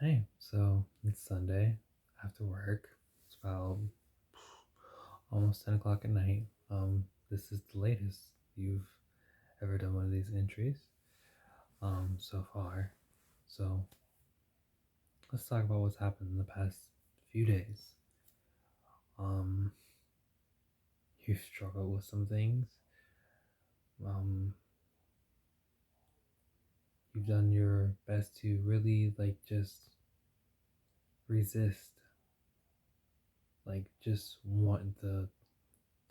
Hey, so it's Sunday after work. It's about almost 10 o'clock at night. This is the latest you've ever done one of these entries so far. So let's talk about what's happened in the past few days. Um, you've struggled with some things. Um, you've done your best to really just resist, just want the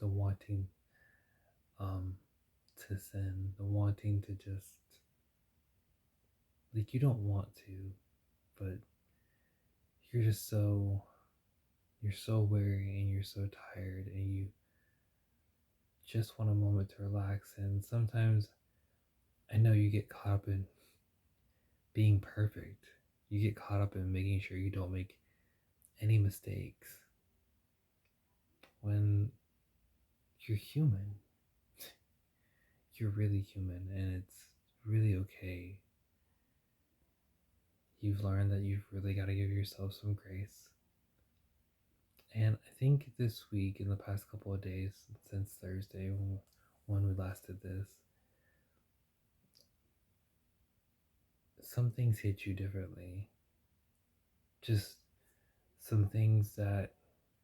wanting um to sin, the wanting to just you don't want to, but you're just you're so weary and you're so tired and you just want a moment to relax. And sometimes I know you get caught up in being perfect. You get caught up in making sure you don't make any mistakes when you're human. You're really human and it's really okay. You've learned that you've really got to give yourself some grace. And I think this week, in the past couple of days, since Thursday when we last did this, some things hit you differently. Just some things that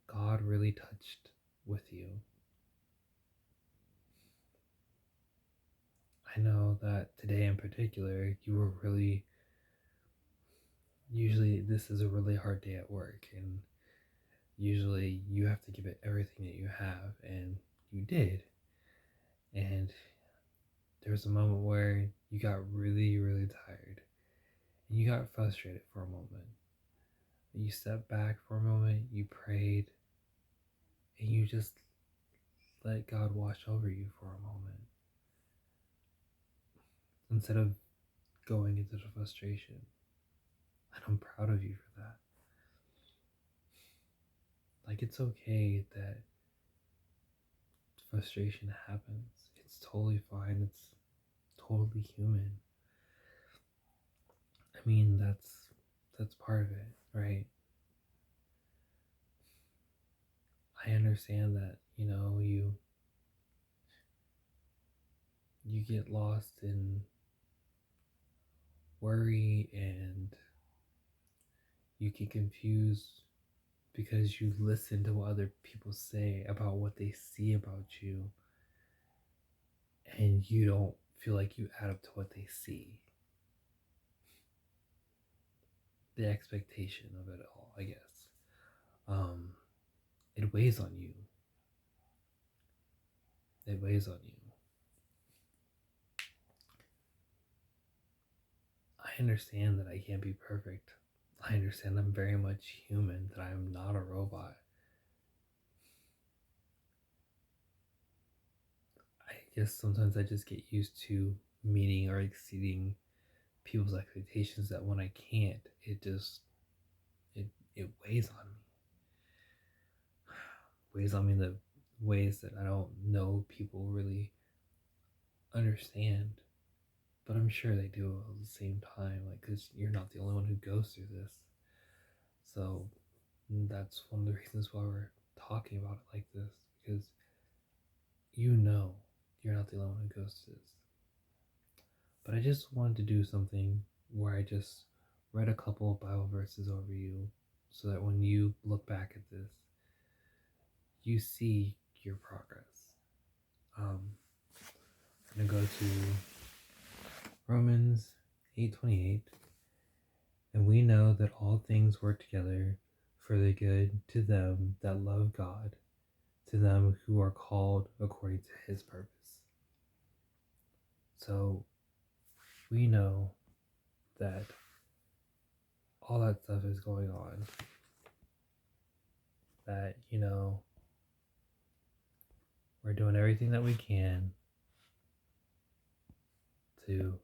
God really touched with you. I know that today in particular, you were really, usually, this is a really hard day at work, and usually you have to give it everything that you have, and you did. And there was a moment where you got really, really tired, and you got frustrated for a moment. You stepped back for a moment, you prayed, and you just let God wash over you for a moment instead of going into the frustration. And I'm proud of you for that. It's okay that frustration happens. It's totally fine. It's totally human. I mean, that's part of it, right? I understand that, you get lost in worry and you get confused because you listen to what other people say about what they see about you and you don't feel like you add up to what they see. The expectation of it all, I guess. Um, it weighs on you. It weighs on you. I understand that I can't be perfect. I understand I'm very much human, that I'm not a robot. I guess sometimes I just get used to meeting or exceeding people's expectations that when I can't, it it weighs on me. Weighs on me in the ways that I don't know people really understand. But I'm sure they do at the same time, because you're not the only one who goes through this. So that's one of the reasons why we're talking about it like this, because you know you're not the only one who goes through this. But I just wanted to do something where I just read a couple of Bible verses over you so that when you look back at this, you see your progress. I'm going to go to Romans 8:28. And we know that all things work together for the good to them that love God, to them who are called according to his purpose. So we know that all that stuff is going on. That, we're doing everything that we can to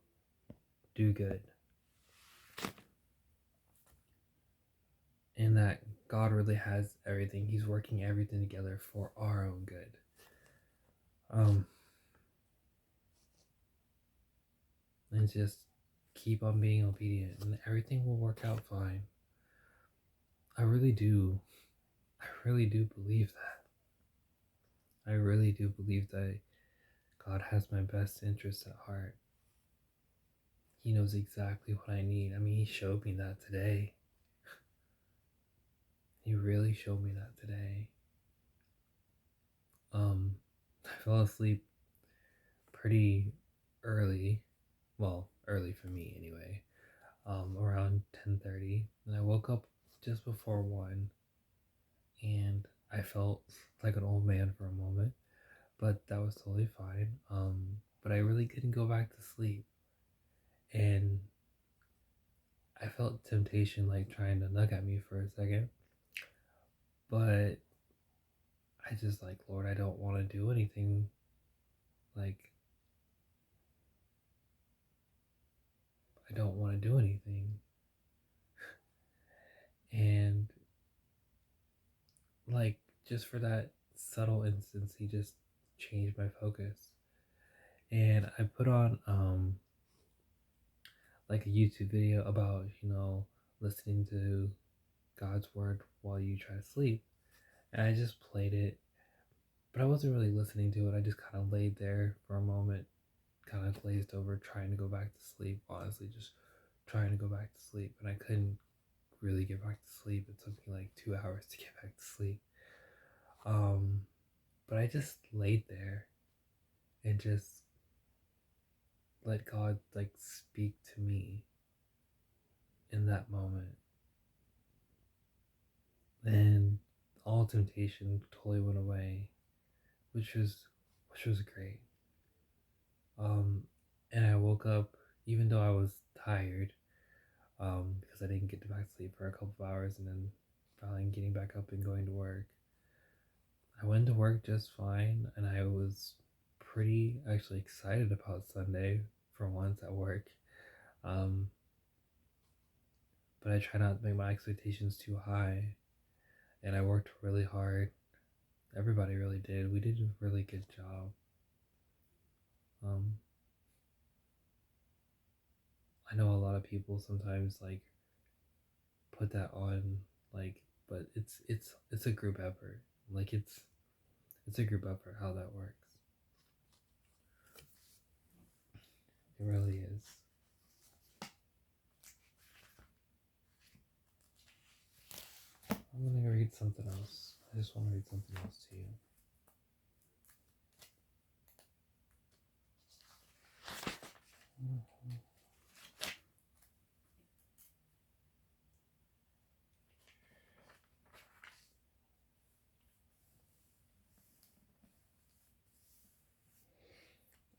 do good. And that God really has everything. He's working everything together for our own good. And just keep on being obedient and everything will work out fine. I really do. I really do believe that. I really do believe that God has my best interests at heart. He knows exactly what I need. I mean, He showed me that today. He really showed me that today. I fell asleep pretty early. Well, early for me anyway. Around 10:30, and I woke up just before 1, and I felt like an old man for a moment, but that was totally fine. But I really couldn't go back to sleep, and I felt temptation like trying to nug at me for a second, but I just like, Lord, I don't want to do anything. Like, I don't want to do anything. And like, just for that subtle instance, He just changed my focus. And I put on like a YouTube video about, listening to God's word while you try to sleep. And I just played it, but I wasn't really listening to it. I just kind of laid there for a moment, kind of glazed over, trying to go back to sleep. Honestly, just trying to go back to sleep. And I couldn't really get back to sleep. It took me like 2 hours to get back to sleep. Um, but I just laid there and just let God like speak to me in that moment. And all temptation totally went away, which was great. Um, and I woke up even though I was tired, because I didn't get back to sleep for a couple of hours, and then finally getting back up and going to work. I went to work just fine, and I was pretty actually excited about Sunday for once at work. Um, but I try not to make my expectations too high, and I worked really hard. Everybody really did. We did a really good job. Um, I know a lot of people sometimes like put that on, like, but it's a group effort. Like it's a group effort how that works. It really is. I'm gonna read something else. I just want to read something else to you.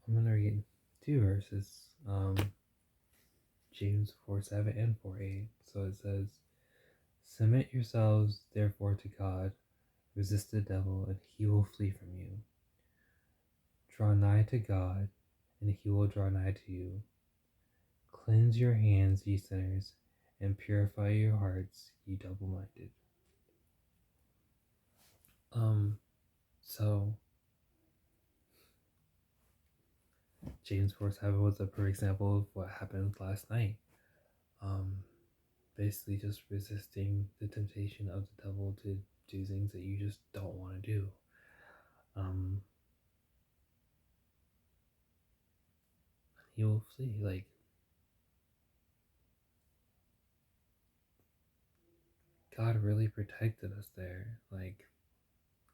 I'm gonna read two verses. James 4:7 and 4:8. So it says, "Submit yourselves therefore to God, resist the devil, and he will flee from you. Draw nigh to God, and he will draw nigh to you. Cleanse your hands, ye sinners, and purify your hearts, ye double-minded." So James 4:7 was a perfect example of what happened last night. Um, Basically just resisting the temptation of the devil to do things that you just don't want to do. Um, he will flee. Like, God really protected us there. Like,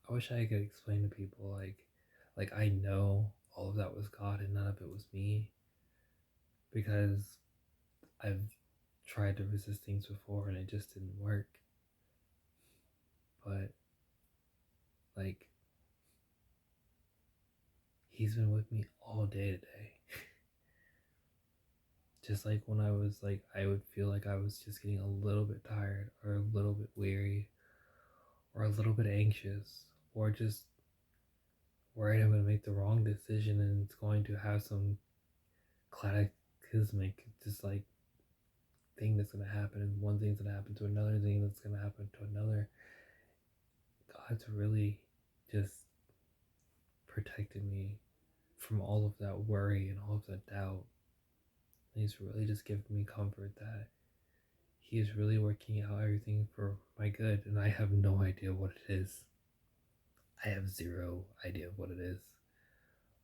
I wish I could explain to people like I know all of that was God and none of it was me, because I've tried to resist things before and it just didn't work. But like, he's been with me all day today. Just like when I was like, I would feel like I was just getting a little bit tired or a little bit weary or a little bit anxious or just worried I'm going to make the wrong decision and it's going to have some cataclysmic just like thing that's going to happen, and one thing's going to happen to another thing that's going to happen to another. God's really just protected me from all of that worry and all of that doubt. He's really just giving me comfort that He is really working out everything for my good, and I have no idea what it is. I have zero idea what it is.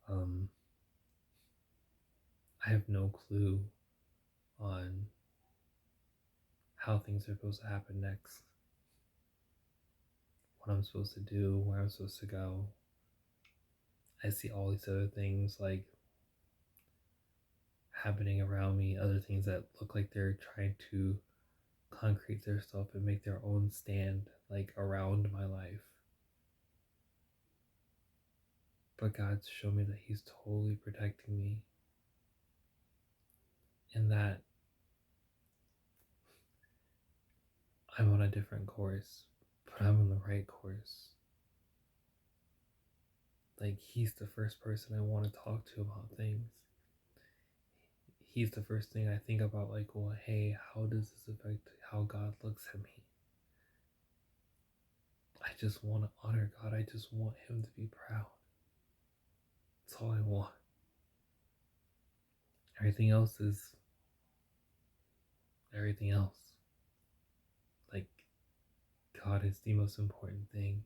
Um, I have no clue on how things are supposed to happen next, what I'm supposed to do, where I'm supposed to go. I see all these other things like happening around me, other things that look like they're trying to concrete their stuff and make their own stand like around my life. But God's shown me that He's totally protecting me and that I'm on a different course, but I'm on the right course. Like, He's the first person I want to talk to about things. He's the first thing I think about, like, well, hey, how does this affect how God looks at me? I just want to honor God. I just want Him to be proud. That's all I want. Everything else is everything else. Like, God is the most important thing.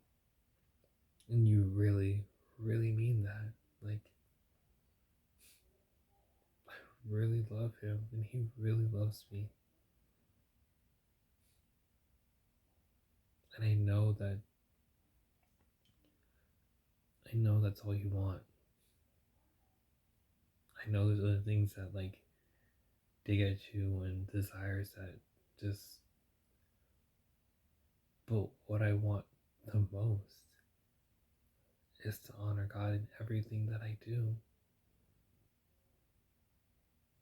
And you really, really mean that. Like, I really love Him, and He really loves me. And I know that's all you want. I know there's other things that like dig at you and desires that just, but what I want the most is to honor God in everything that I do.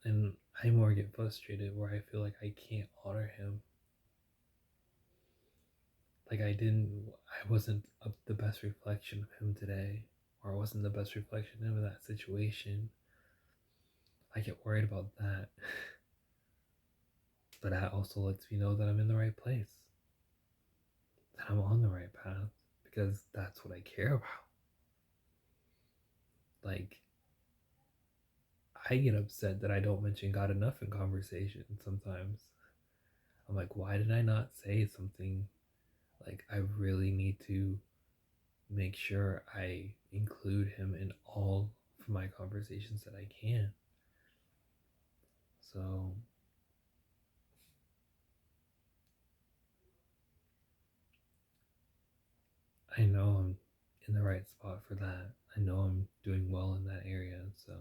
And I more get frustrated where I feel like I can't honor Him. Like I wasn't the best reflection of Him today, or I wasn't the best reflection of that situation. I get worried about that. But that also lets me know that I'm in the right place, that I'm on the right path, because that's what I care about. Like, I get upset that I don't mention God enough in conversation sometimes. I'm like, why did I not say something? Like, I really need to make sure I include Him in all of my conversations that I can. So, I know I'm in the right spot for that. I know I'm doing well in that area. So,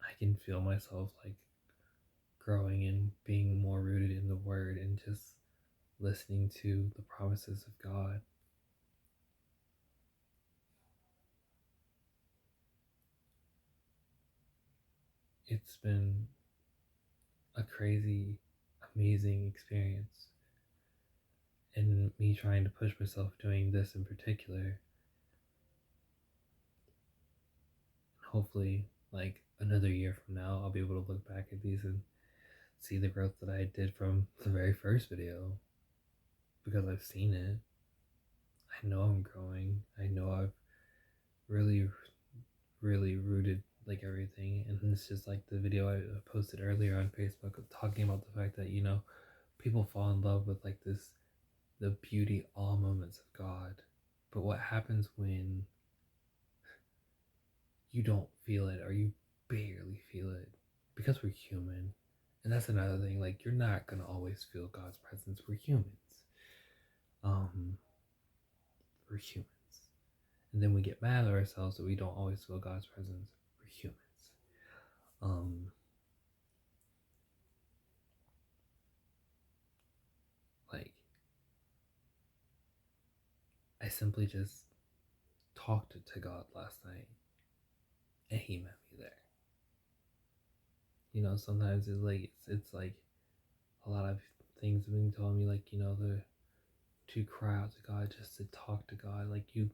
I can feel myself like growing and being more rooted in the Word and just listening to the promises of God. It's been a crazy, amazing experience. And me trying to push myself doing this in particular. Hopefully, like another year from now, I'll be able to look back at these and see the growth that I did from the very first video because I've seen it. I know I'm growing. I know I've really, really rooted like everything. And it's just like the video I posted earlier on Facebook talking about the fact that, people fall in love with like the beauty, all moments of God. But what happens when you don't feel it or you barely feel it? Because we're human. And that's another thing. Like, you're not going to always feel God's presence. We're humans. Um, we're humans. And then we get mad at ourselves that we don't always feel God's presence. We're humans. Um, like, I simply just talked to God last night and He met me there. Sometimes it's like a lot of things have been telling me, like, to cry out to God, just to talk to God. Like, you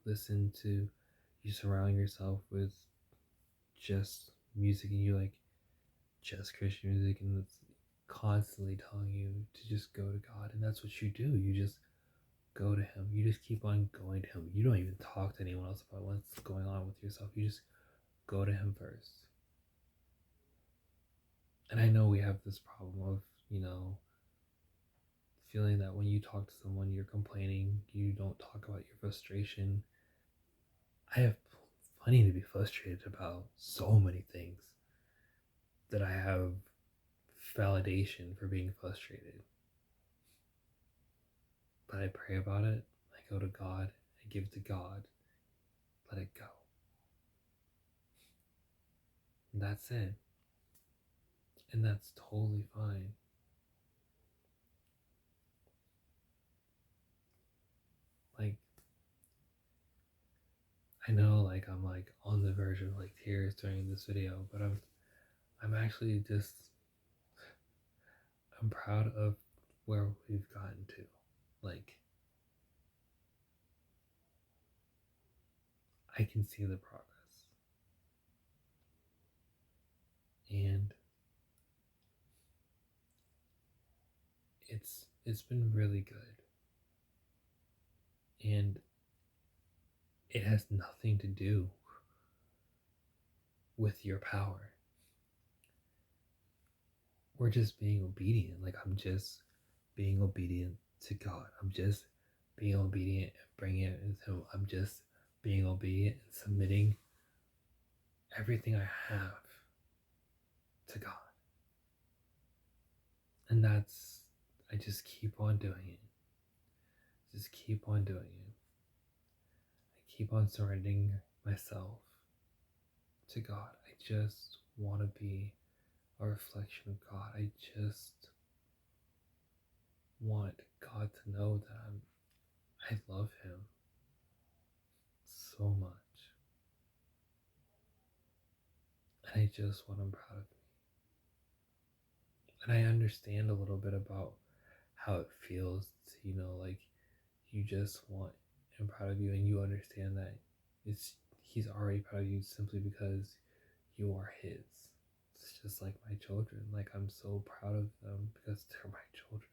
surround yourself with just music and you like just Christian music, and it's constantly telling you to just go to God. And that's what you do. You just go to Him. You just keep on going to Him. You don't even talk to anyone else about what's going on with yourself. You just go to Him first. And I know we have this problem of, feeling that when you talk to someone, you're complaining, you don't talk about your frustration. I have plenty to be frustrated about so many things that I have validation for being frustrated. But I pray about it, I go to God, I give to God, let it go. And that's it. And that's totally fine. Like, I know like I'm like on the verge of like tears during this video, but I'm actually just I'm proud of where we've gotten to. Like, I can see the progress. And it's been really good. And it has nothing to do with your power. We're just being obedient. Like, I'm just being obedient to God. I'm just being obedient and bringing it into Him. I'm just being obedient and submitting everything I have to God. And I just keep on doing it. Just keep on doing it. I keep on surrendering myself to God. I just want to be a reflection of God. I just want God to know that I love Him so much. And I just want Him proud of me. And I understand a little bit about how it feels to, like you just want Him proud of you, and you understand that He's already proud of you simply because you are His. It's just like my children. Like, I'm so proud of them because they're my children.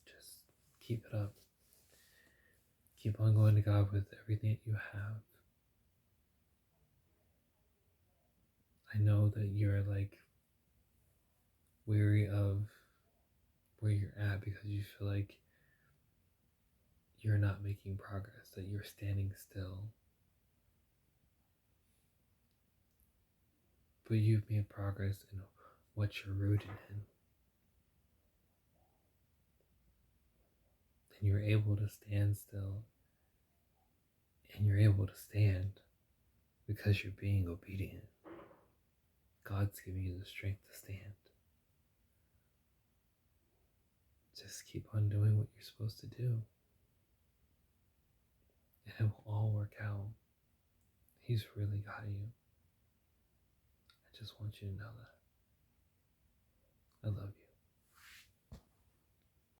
Just keep it up. Keep on going to God with everything that you have. I know that you're like weary of where you're at because you feel like you're not making progress, that you're standing still. But you've made progress in what you're rooted in. And you're able to stand still. And you're able to stand because you're being obedient. God's giving you the strength to stand. Just keep on doing what you're supposed to do. And it will all work out. He's really got you. I just want you to know that. I love you.